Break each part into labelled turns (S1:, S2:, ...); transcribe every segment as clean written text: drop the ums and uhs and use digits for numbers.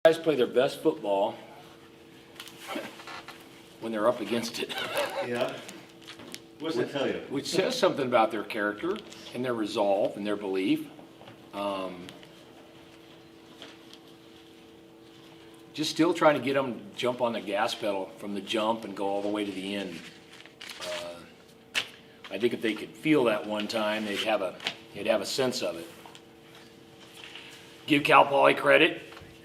S1: Guys play their best football when they're up against it.
S2: Yeah. What's that tell you?
S1: Which says something about their character and their resolve and their belief. Just still trying to get them to jump on the gas pedal from the jump and go all the way to the end. I think if they could feel that one time, they'd have a sense of it. Give Cal Poly credit.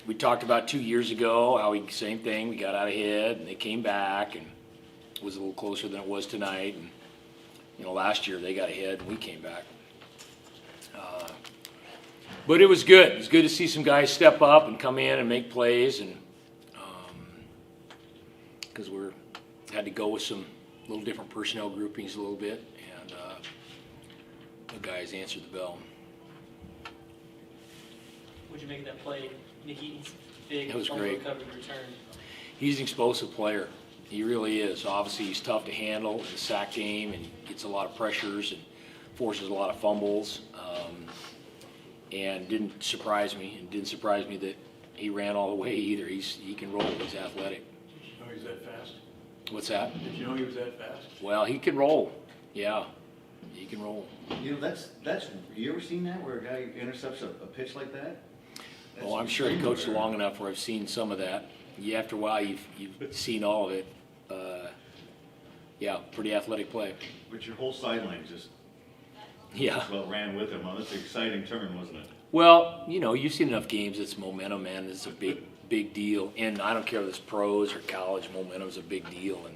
S1: We talked about 2 years ago how same thing. We got out ahead and they came back and it was a little closer than it was tonight. And last year they got ahead and we came back. But it was good. It was good to see some guys step up and come in and make plays, and because we had to go with some little different personnel groupings a little bit, and the guys answered the bell.
S3: What'd you make of that play? Nick Eaton's big
S1: great
S3: recovery return.
S1: He's an explosive player. He really is. Obviously, he's tough to handle in the sack game, and he gets a lot of pressures and forces a lot of fumbles. And didn't surprise me. And didn't surprise me that he ran all the way either. He can roll. He's athletic.
S4: Did you know he was that fast?
S1: What's that?
S4: Did you know he was that fast?
S1: Well, he can roll. Yeah, he can roll.
S2: That's you ever seen that where a guy intercepts a pitch like that?
S1: Well, I'm sure he coached long enough where I've seen some of that. After a while, you've seen all of it. Yeah, pretty athletic play.
S2: But your whole sideline just ran with him. Well, that's an exciting turn, wasn't it?
S1: Well, you've seen enough games. It's momentum, man. It's a big deal. And I don't care if it's pros or college. Momentum's a big deal.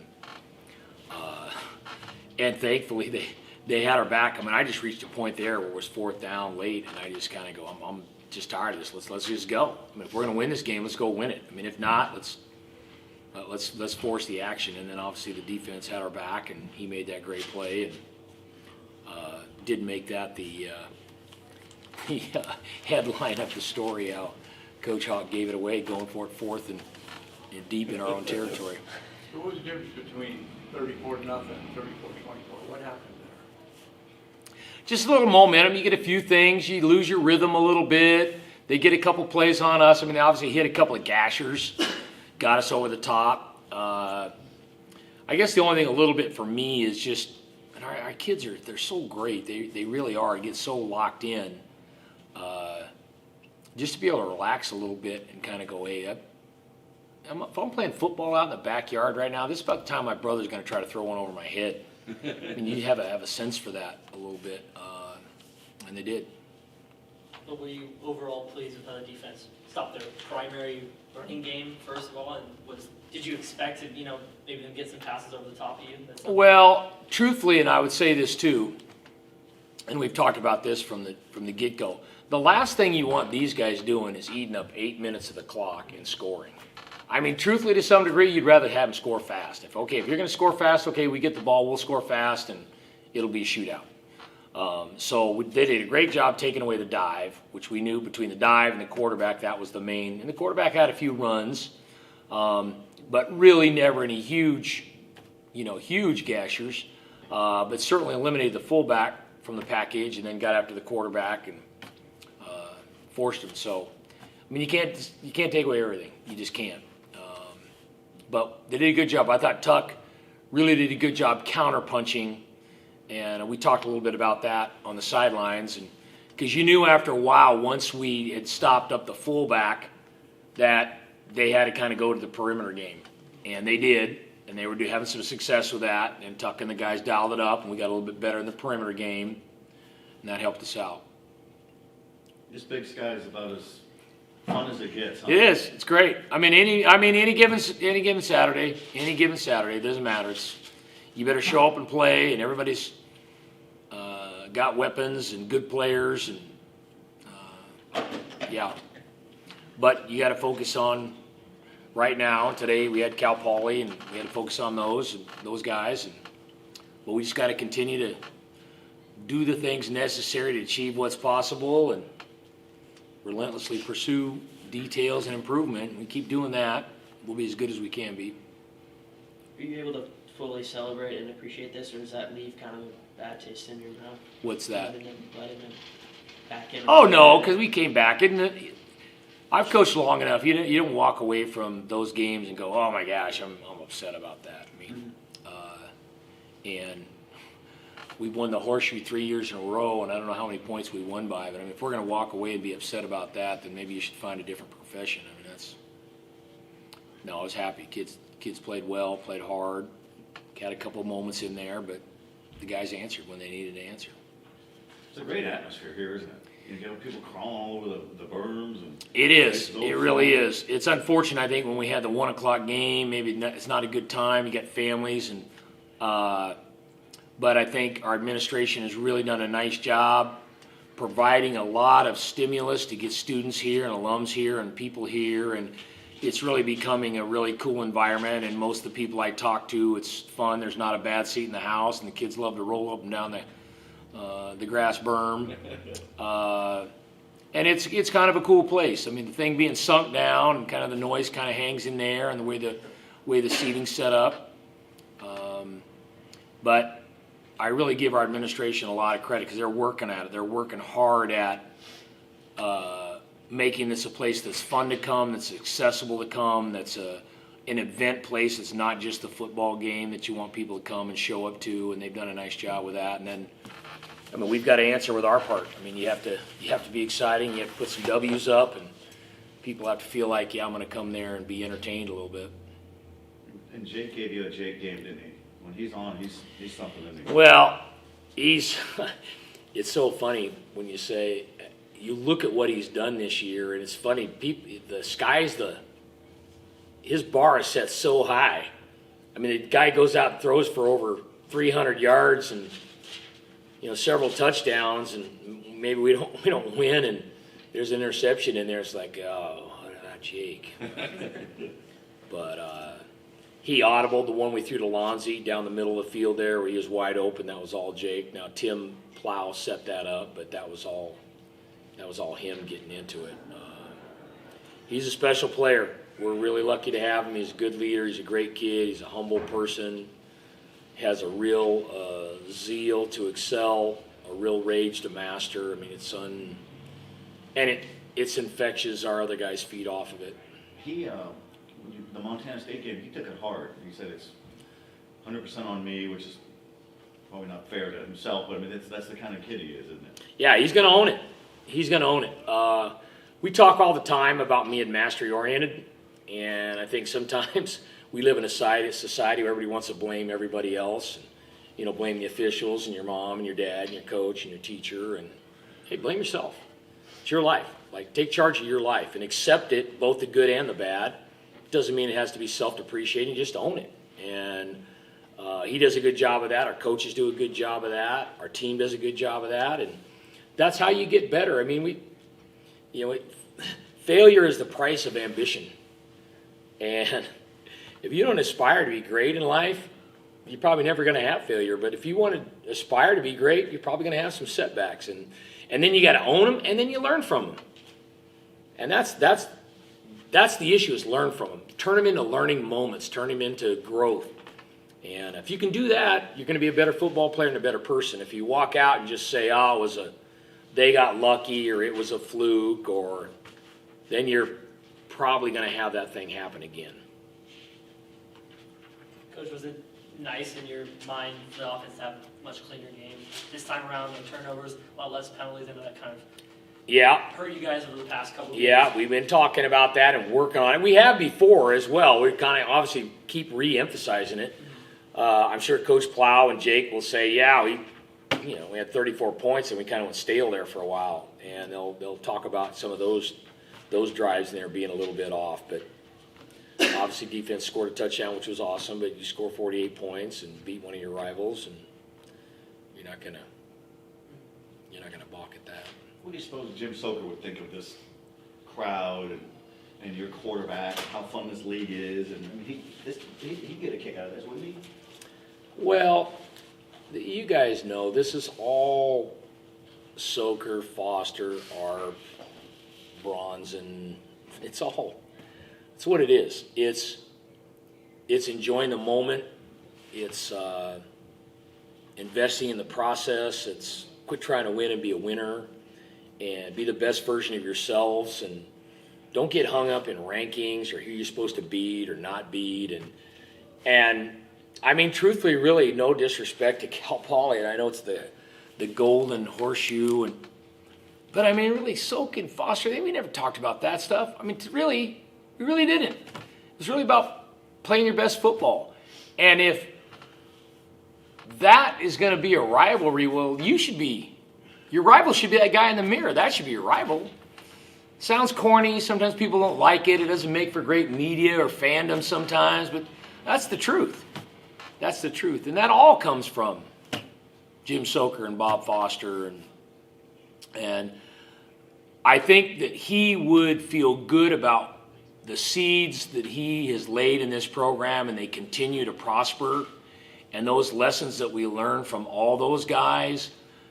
S1: And thankfully they had our back. I mean, I just reached a point there where it was fourth down late, and I just kind of go, I'm just tired of this. Let's just go. I mean, if we're going to win this game, let's go win it. I mean, if not, let's force the action. And then obviously the defense had our back, and he made that great play and didn't make that the headline of the story how Coach Hawk gave it away, going for it fourth and deep in our own territory.
S4: So what was the difference between 34-0 and 34-24? What happened there?
S1: Just a little momentum. You get a few things. You lose your rhythm a little bit. They get a couple plays on us. I mean, they obviously hit a couple of gashers, got us over the top. I guess the only thing a little bit for me is just, and our kids they're so great. They really are. It gets so locked in. Just to be able to relax a little bit and kind of go, hey, if I'm playing football out in the backyard right now, this is about the time my brother's going to try to throw one over my head. I mean, you have a sense for that a little bit, and they did.
S3: But were you overall pleased with how the defense stopped their primary running game, first of all? And did you expect to, maybe them get some passes over the top of you?
S1: Well, truthfully, and I would say this too, and we've talked about this from the get-go, the last thing you want these guys doing is eating up 8 minutes of the clock and scoring. I mean, truthfully, to some degree, you'd rather have them score fast. If you're going to score fast, okay, we get the ball, we'll score fast, and it'll be a shootout. So they did a great job taking away the dive, which we knew between the dive and the quarterback, that was the main. And the quarterback had a few runs, but really never any huge gashers. But certainly eliminated the fullback from the package and then got after the quarterback and forced him. So, I mean, you can't take away everything. You just can't. But they did a good job. I thought Tuck really did a good job counter-punching, and we talked a little bit about that on the sidelines. And because you knew after a while, once we had stopped up the fullback, that they had to kind of go to the perimeter game. And they did, and they were having some success with that. And Tuck and the guys dialed it up, and we got a little bit better in the perimeter game, and that helped us out.
S2: This Big Sky is about as fun as it gets. Huh?
S1: It is. It's great. I mean, any given Saturday, it doesn't matter. You better show up and play, and everybody's got weapons and good players, and yeah. But you got to focus on right now. Today we had Cal Poly, and we had to focus on those guys, but we just got to continue to do the things necessary to achieve what's possible, and relentlessly pursue details and improvement. We keep doing that, we'll be as good as we can be.
S5: Are you able to fully celebrate and appreciate this, or does that leave kind of a bad taste in your mouth?
S1: What's that?
S5: Letting them back in?
S1: Oh, no, because we came back. I've coached long enough. You don't walk away from those games and go, oh my gosh, I'm upset about that. I mean, and we won the horseshoe 3 years in a row, and I don't know how many points we won by. But I mean, if we're going to walk away and be upset about that, then maybe you should find a different profession. I mean, no, I was happy. Kids played well, played hard, had a couple moments in there, but the guys answered when they needed to answer.
S2: It's a great atmosphere here, isn't it? You get people crawling all over the berms. And
S1: it is. It really is. It's unfortunate, I think, when we had the 1 o'clock game, maybe it's not a good time. You got families, and but I think our administration has really done a nice job providing a lot of stimulus to get students here and alums here and people here, and it's really becoming a really cool environment. And most of the people I talk to, it's fun. There's not a bad seat in the house, and the kids love to roll up and down the grass berm. And it's kind of a cool place. I mean, the thing being sunk down and kind of the noise kind of hangs in there, and the way the seating's set up. But I really give our administration a lot of credit because they're working at it. They're working hard at making this a place that's fun to come, that's accessible to come, that's an event place. It's not just the football game that you want people to come and show up to, and they've done a nice job with that. And then, I mean, we've got to answer with our part. I mean, you have to be exciting. You have to put some W's up, and people have to feel like, yeah, I'm going to come there and be entertained a little bit.
S2: And Jake gave you a Jake game, didn't he? When he's on, he's something, isn't he?
S1: Well, it's so funny when you say, you look at what he's done this year, and it's funny, his bar is set so high. I mean, the guy goes out and throws for over 300 yards and, several touchdowns, and maybe we don't win, and there's an interception in there. It's like, oh, not Jake. But he audibled the one we threw to Lonzy down the middle of the field there where he was wide open. That was all Jake. Now Tim Plow set that up, but that was all him getting into it. He's a special player. We're really lucky to have him. He's a good leader. He's a great kid. He's a humble person. Has a real zeal to excel, a real rage to master. I mean, it's infectious. Our other guys feed off of it.
S2: The Montana State game, he took it hard. He said it's 100% on me, which is probably not fair to himself, but I mean, that's the kind of kid he is, isn't it?
S1: Yeah, he's going to own it. He's going to own it. We talk all the time about me and mastery-oriented, and I think sometimes we live in a society where everybody wants to blame everybody else, and, blame the officials and your mom and your dad and your coach and your teacher, and hey, blame yourself. It's your life. Like, take charge of your life and accept it, both the good and the bad. Doesn't mean it has to be self-depreciating, just own it. And he does a good job of that. Our coaches do a good job of that. Our team does a good job of that. And that's how you get better. I mean, failure is the price of ambition. And if you don't aspire to be great in life, you're probably never going to have failure. But if you want to aspire to be great, you're probably going to have some setbacks. And then you got to own them, and then you learn from them. And that's the issue, is learn from them. Turn them into learning moments. Turn them into growth. And if you can do that, you're going to be a better football player and a better person. If you walk out and just say, oh, they got lucky, or it was a fluke, then you're probably going to have that thing happen again.
S3: Coach, was it nice in your mind for the offense to have a much cleaner game? This time around, no turnovers, a lot less penalties, and that kind of hurt you guys over the past couple of years.
S1: Yeah, we've been talking about that and working on it. We have before as well. We kind of obviously keep re-emphasizing it. I'm sure Coach Plow and Jake will say, yeah, we had 34 points and we kind of went stale there for a while. And they'll talk about some of those drives there being a little bit off. But obviously defense scored a touchdown, which was awesome. But you score 48 points and beat one of your rivals, and you're not gonna balk at that.
S2: What do you suppose Jim Soker would think of this crowd and your quarterback, and how fun this league is? And I mean, he'd get a kick out of this, wouldn't he? Well,
S1: you guys know this is all Soker, Foster, Arp, Bronson. It's what it is. It's enjoying the moment. It's investing in the process. It's quit trying to win and be a winner, and be the best version of yourselves. And don't get hung up in rankings or who you're supposed to beat or not beat. And I mean, truthfully, really, no disrespect to Cal Poly, and I know it's the golden horseshoe, but I mean, really, Soak and Foster, we never talked about that stuff. I mean, we really didn't. It was really about playing your best football. And if that is going to be a rivalry, well, your rival should be that guy in the mirror. That should be your rival. Sounds corny. Sometimes people don't like it. It doesn't make for great media or fandom sometimes, but that's the truth. That's the truth. And that all comes from Jim Soker and Bob Foster. And I think that he would feel good about the seeds that he has laid in this program, and they continue to prosper. And those lessons that we learn from all those guys,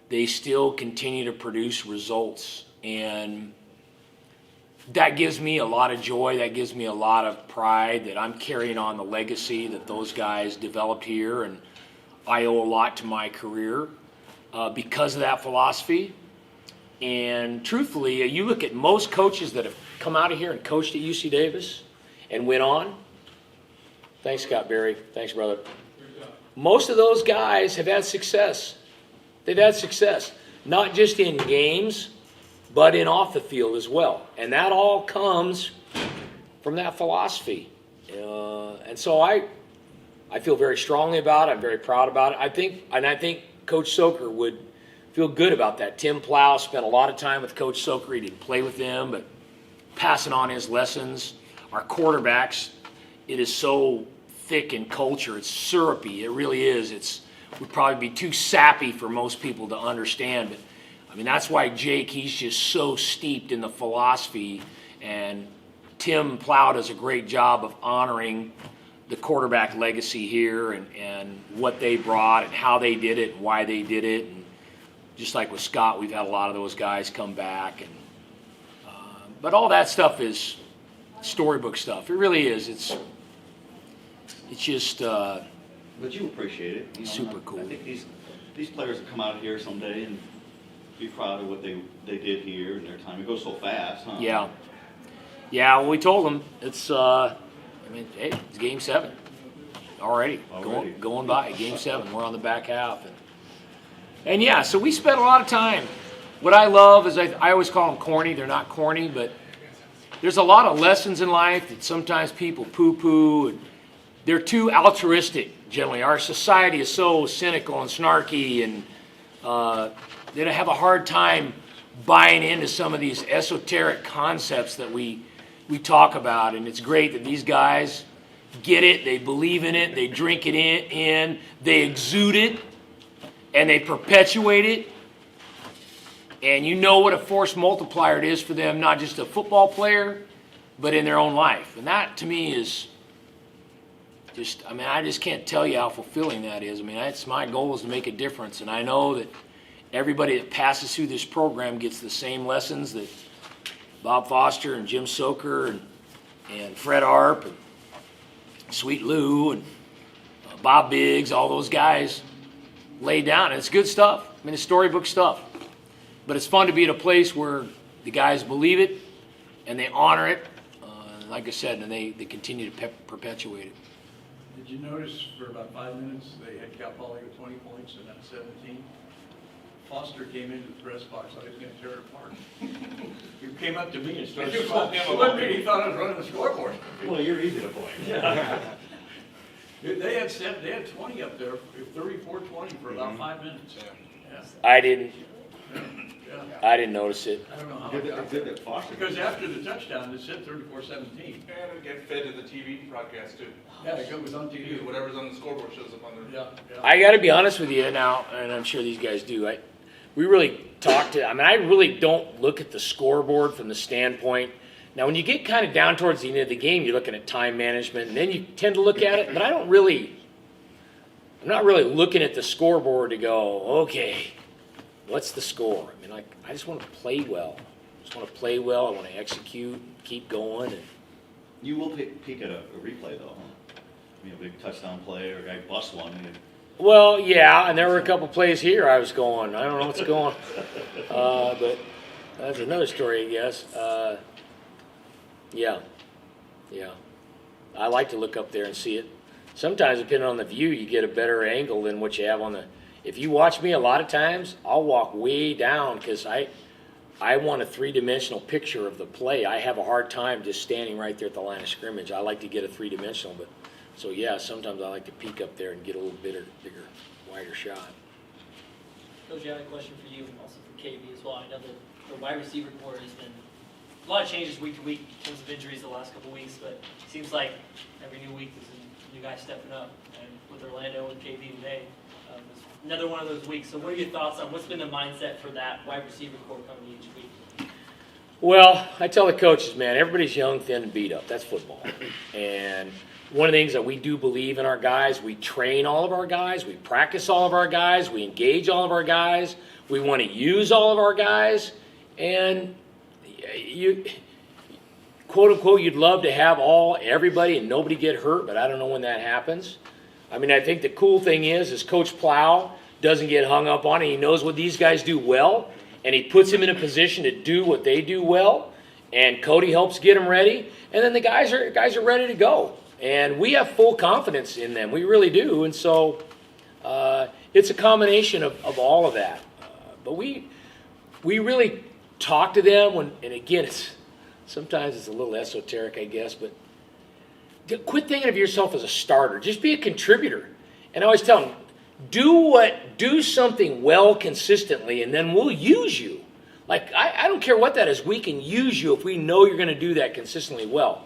S1: they still continue to produce results. And that gives me a lot of joy. That gives me a lot of pride that I'm carrying on the legacy that those guys developed here. And I owe a lot to my career because of that philosophy. And truthfully, you look at most coaches that have come out of here and coached at UC Davis and went on. Thanks, Scott Berry. Thanks, brother. Most of those guys have had success. They've had success, not just in games, but in off the field as well. And that all comes from that philosophy. And so I feel very strongly about it. I'm very proud about it. I think Coach Soker would feel good about that. Tim Plow spent a lot of time with Coach Soker. He didn't play with him, but passing on his lessons. Our quarterbacks, it is so thick in culture. It's syrupy. It really is. It would probably be too sappy for most people to understand. But I mean, that's why Jake, he's just so steeped in the philosophy. And Tim Plow does a great job of honoring the quarterback legacy here and what they brought and how they did it and why they did it. And just like with Scott, we've had a lot of those guys come back. But all that stuff is storybook stuff. It really is. It's just
S2: But you appreciate it. You know,
S1: super cool.
S2: I think these players will come out of here someday and be proud of what they did here in their time. It goes so fast, huh?
S1: Yeah. Well, we told them it's. Hey, it's Game 7 already. Going by Game 7. We're on the back half, and yeah. So we spent a lot of time. What I love is I always call them corny. They're not corny, but there's a lot of lessons in life that sometimes people poo-poo. And they're too altruistic. Generally, our society is so cynical and snarky, and they have a hard time buying into some of these esoteric concepts that we talk about. And it's great that these guys get it, they believe in it, they drink it in, they exude it, and they perpetuate it. And you know what a force multiplier it is for them, not just a football player, but in their own life. And that, to me, is just, I just can't tell you how fulfilling that is. That's my goal, is to make a difference. And I know that everybody that passes through this program gets the same lessons that Bob Foster and Jim Soker and Fred Arp and Sweet Lou and Bob Biggs, all those guys laid down. And it's good stuff. It's storybook stuff. But it's fun to be at a place where the guys believe it and they honor it. Like I said, and they continue to perpetuate it.
S4: Did you notice for about 5 minutes they had Cal Poly with 20 points and not 17? Foster came into the press box. I was going to tear it apart. He came up to me and started smoking. He thought I was running the scoreboard.
S2: Well, you're easy to blame.
S4: Yeah. They had 20 up there, 34-20 for about 5 minutes. Yeah.
S1: I didn't
S4: Yeah.
S1: I didn't notice it.
S4: I don't know how.
S2: Good that Foster.
S4: Because after the touchdown, it said 34-17.
S6: And it get fed to the TV broadcast too.
S4: Yeah, it was on TV.
S6: Whatever's on the scoreboard shows up on the.
S4: Yeah.
S1: I got to be honest with you now, and I'm sure these guys do. We really talk to. I really don't look at the scoreboard from the standpoint. Now, when you get kind of down towards the end of the game, you're looking at time management, and then you tend to look at it. But I'm not really looking at the scoreboard to go, okay, what's the score? I just want to play well. I want to execute, keep going. And
S2: You will peek at a replay though, huh? A big touchdown play or a guy busts one.
S1: Well, yeah, and there were a couple plays here I was going, I don't know what's going on. But that's another story, I guess. Yeah, yeah. I like to look up there and see it. Sometimes, depending on the view, you get a better angle than what you have on the. If you watch me, a lot of times I'll walk way down because I want a three-dimensional picture of the play. I have a hard time just standing right there at the line of scrimmage. I like to get a three-dimensional, but so yeah, sometimes I like to peek up there and get a little bigger, wider shot.
S3: Coach, I have a question for you and also for KB as well. I know that the wide receiver core has been a lot of changes week to week in terms of injuries the last couple weeks, but it seems like every new week there's a new guy stepping up. And with Orlando and KB today, it's another one of those weeks. So what are your thoughts on what's been the mindset for that wide receiver core coming each week?
S1: Well, I tell the coaches, man, everybody's young, thin, and beat up. That's football. And one of the things that we do believe in our guys, we train all of our guys, we practice all of our guys, we engage all of our guys, we want to use all of our guys, and you, quote unquote, you'd love to have everybody and nobody get hurt, but I don't know when that happens. I mean, I think the cool thing is Coach Plow doesn't get hung up on it. He knows what these guys do well, and he puts them in a position to do what they do well, and Cody helps get them ready, and then the guys are ready to go. And we have full confidence in them. We really do. And so it's a combination of all of that. But we really talk to them and again, sometimes it's a little esoteric, I guess, but quit thinking of yourself as a starter. Just be a contributor. And I always tell them, do something well consistently, and then we'll use you. Like, I don't care what that is. We can use you if we know you're going to do that consistently well.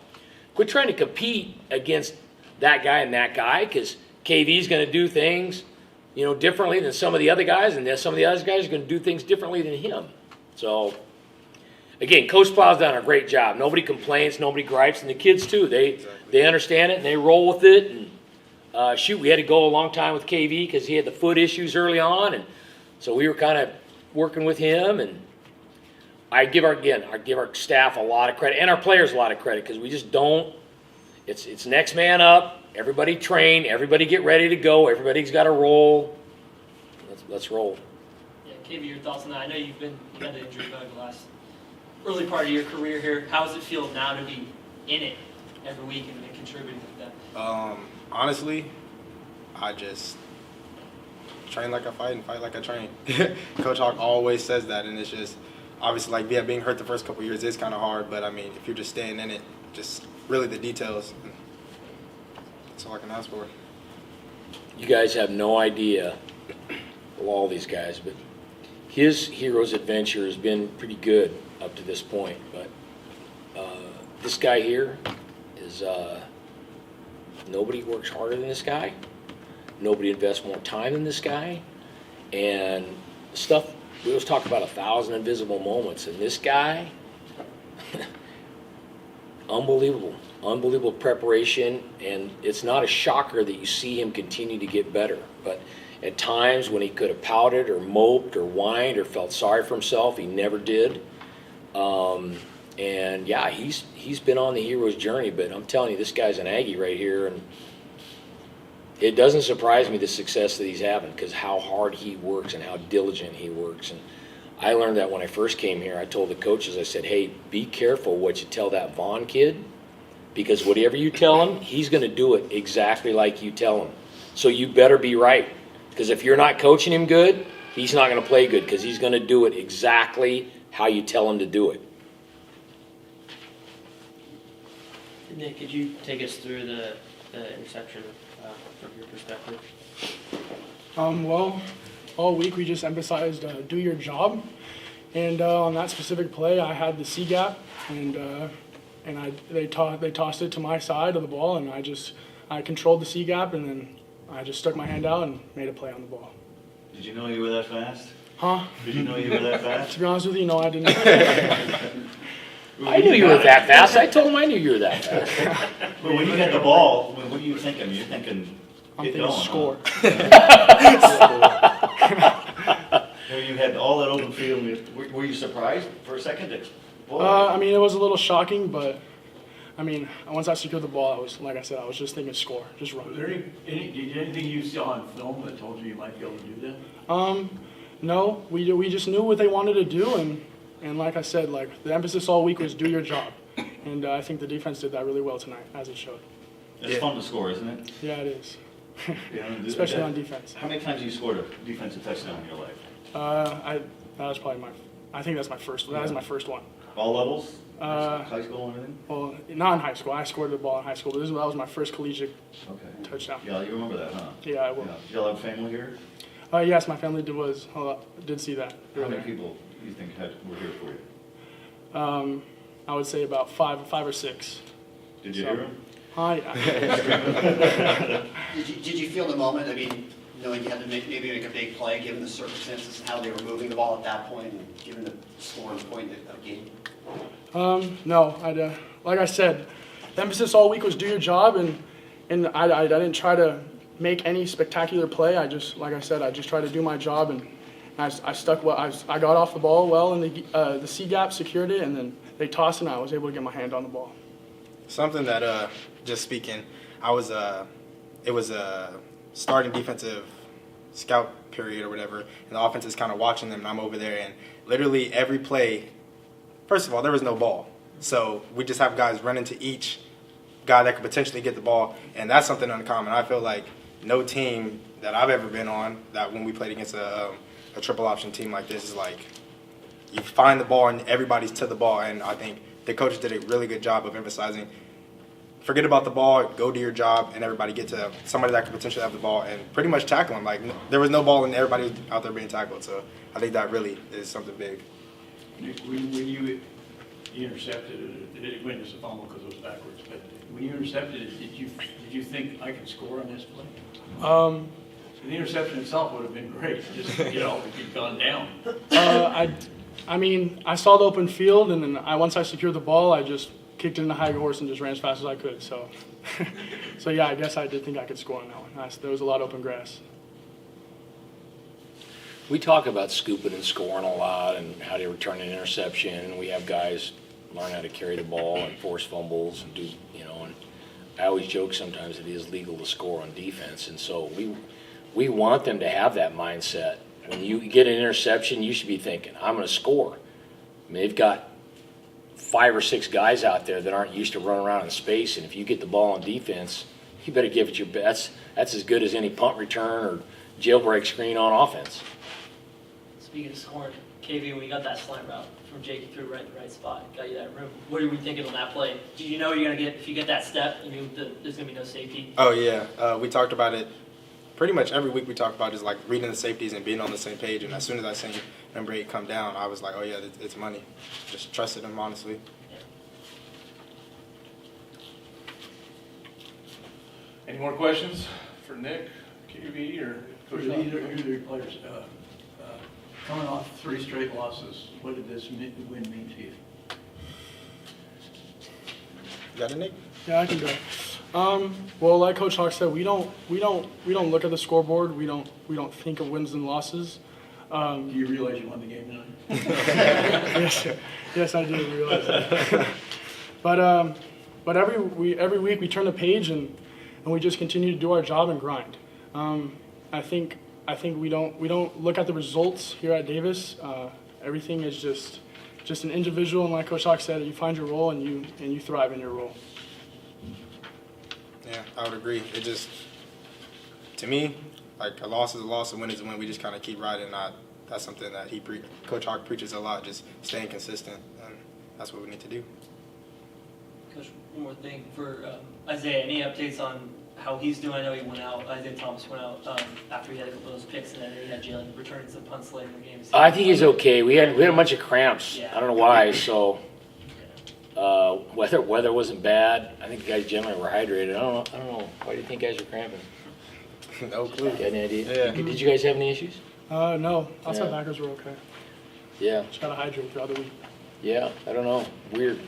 S1: Quit trying to compete against that guy and that guy, because KV's going to do things, differently than some of the other guys, and then some of the other guys are going to do things differently than him. So, again, Coach Plow's done a great job. Nobody complains, nobody gripes, and the kids too. They understand it and they roll with it. And we had to go a long time with KV because he had the foot issues early on, and so we were kind of working with him. And I give our staff a lot of credit and our players a lot of credit, because we just don't. It's next man up. Everybody train. Everybody get ready to go. Everybody's got to roll. Let's roll.
S3: Yeah, KB, your thoughts on that? I know you had the injury bug the last early part of your career here. How does it feel now to be in it every week and contributing like that?
S7: Honestly, I just train like I fight and fight like I train. Coach Hawk always says that, and it's just. Obviously, being hurt the first couple of years is kind of hard, but, I mean, if you're just staying in it, just really the details, that's all I can ask for.
S1: You guys have no idea, all these guys, but his hero's adventure has been pretty good up to this point. But this guy here is nobody works harder than this guy. Nobody invests more time than this guy. And stuff, we always talk about 1,000 invisible moments, and this guy, unbelievable preparation, and it's not a shocker that you see him continue to get better. But at times when he could have pouted or moped or whined or felt sorry for himself, he never did. And yeah, he's been on the hero's journey, but I'm telling you, this guy's an Aggie right here, and it doesn't surprise me the success that he's having, because how hard he works and how diligent he works. And I learned that when I first came here. I told the coaches, I said, hey, be careful what you tell that Vaughn kid, because whatever you tell him, he's going to do it exactly like you tell him. So you better be right, because if you're not coaching him good, he's not going to play good, because he's going to do it exactly how you tell him to do it.
S5: Nick, could you take us through the interception from your perspective?
S8: Well, all week we just emphasized do your job, and on that specific play, I had the C gap, and they tossed it to my side of the ball, and I controlled the C gap, and then I just stuck my hand out and made a play on the ball.
S2: Did you know you were that fast?
S8: Huh?
S2: Did you know you were that fast?
S8: To be honest with you, no, I didn't.
S1: I knew you were that fast. I told him I knew you were that fast.
S2: But when you get the ball, what are you thinking? You're thinking,
S8: I'm
S2: get
S8: thinking
S2: going,
S8: score.
S2: You had all that open field. Were you surprised for a second?
S8: I mean, it was a little shocking, but I mean, once I secured the ball, I was just thinking score, just run.
S4: Was there anything you saw on film that told you might be able to do that?
S8: No, we just knew what they wanted to do, and like I said, like the emphasis all week was do your job, And I think the defense did that really well tonight, as it showed.
S2: It's fun to score, isn't it?
S8: Yeah, it is.
S2: Yeah,
S8: Especially on defense.
S2: How many times have you scored a defensive touchdown in your life?
S8: That was probably I think that's my first. That was my first one.
S2: All levels?
S8: Uh,
S2: High school and everything?
S8: Well, not in high school. I scored the ball in high school, but that was my first collegiate
S2: Okay.
S8: touchdown.
S2: Yeah, you remember that, huh?
S8: Yeah, I will.
S2: Yeah. Did y'all have family here?
S8: Yes, my family did see that. They
S2: How
S8: were
S2: many
S8: there.
S2: people do you think were here for you?
S8: I would say about five or six.
S2: Did you
S8: So-
S2: hear them?
S8: Yeah.
S9: Did you feel the moment, I mean, knowing you had to maybe make a big play, given the circumstances and how they were moving the ball at that point, and given the scoring point of the game?
S8: No, like I said, the emphasis all week was do your job, and I didn't try to make any spectacular play. Like I said, I just tried to do my job, and I stuck well. I got off the ball well, and the C gap secured it, and then they tossed it, and I was able to get my hand on the ball.
S7: Something that, just speaking, it was a starting defensive scout period or whatever, and the offense is kind of watching them, and I'm over there, and literally every play, first of all, there was no ball. So we just have guys running to each guy that could potentially get the ball, and that's something uncommon. I feel like no team that I've ever been on, that when we played against a triple option team like this, is like you find the ball and everybody's to the ball, and I think the coaches did a really good job of emphasizing, forget about the ball, go do your job, and everybody get to somebody that could potentially have the ball and pretty much tackle them. Like, there was no ball and everybody was out there being tackled, so I think that really is something big.
S4: Nick, when you intercepted it, it went as a fumble because it was backwards, but when you intercepted it, did you think I can score on this play? The interception itself would have been great, just, if you'd gone down.
S8: I mean, I saw the open field, and then once I secured the ball, I just kicked it in the high horse and just ran as fast as I could. So, so yeah, I guess I did think I could score on that one. There was a lot of open grass.
S1: We talk about scooping and scoring a lot and how to return an interception. We have guys learn how to carry the ball and force fumbles and do, and I always joke sometimes it is legal to score on defense. And so we want them to have that mindset. When you get an interception, you should be thinking, I'm going to score. I mean, they've got 5 or 6 guys out there that aren't used to running around in space, and if you get the ball on defense, you better give it your best. That's as good as any punt return or jailbreak screen on offense.
S3: Speaking of scoring, KV, when you got that slant route from Jake, you threw right in the right spot, got you that room. What were you thinking on that play? Did you know you're gonna get, if you get that step, you knew that there's gonna be no safety?
S7: Oh, yeah. We talked about it pretty much every week. We talk about just like reading the safeties and being on the same page, and as soon as I seen number 8 come down, I was like, oh, yeah, it's money. Just trusted him, honestly.
S6: Any more questions for Nick, QB, or
S4: For
S6: Coach
S4: either
S6: Hawkins?
S4: of your players, coming off 3 straight losses, what did this win mean to you?
S7: You got it, Nick?
S8: Yeah, I can go. Well, like Coach Hawk said, we don't look at the scoreboard. We don't think of wins and losses.
S4: Do you realize you won the game tonight?
S8: Yes, I do realize that. But every week we turn the page and we just continue to do our job and grind. I think we don't look at the results here at Davis. Everything is just an individual, and like Coach Hawk said, you find your role and you thrive in your role.
S7: Yeah, I would agree. It just, to me, like a loss is a loss, a win is a win. We just kind of keep riding. That's something that Coach Hawk preaches a lot, just staying consistent, and that's what we need to do.
S3: Coach, one more thing for Isaiah, any updates on how he's doing? I know he went out, Isaiah Thomas went out after he had a couple of those picks, and then he had Jalen returning some punts late in the game.
S1: I think he's okay. We had a bunch of cramps.
S3: Yeah.
S1: I don't know why. So weather wasn't bad. I think the guys generally were hydrated. I don't know. Why do you think guys are cramping?
S7: No clue.
S1: Got any idea?
S7: Yeah.
S1: Did you guys have any issues?
S8: No, outside
S1: Yeah.
S8: backers were okay.
S1: Yeah.
S8: Just gotta hydrate throughout the week.
S1: Yeah. I don't know. Weird.